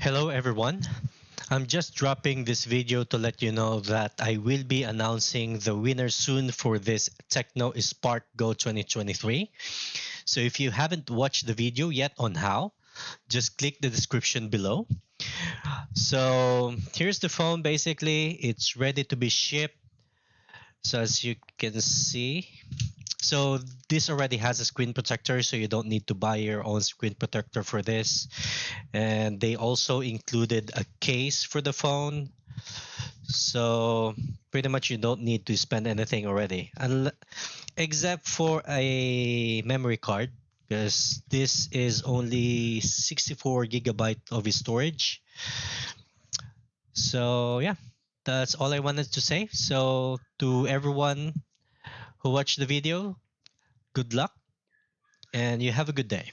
Hello everyone. I'm just dropping this video to let you know that I will be announcing the winner soon for this Tecno Spark Go 2023. So if you haven't watched the video yet on how, just click the description below. So here's the phone. Basically, it's ready to be shipped. So as you can see, so this already has a screen protector, so you don't need to buy your own screen protector for this. And they also included a case for the phone. So pretty much you don't need to spend anything already, except for a memory card, because this is only 64 gigabyte of storage. So yeah, that's all I wanted to say. So to everyone who watched the video, good luck and you have a good day.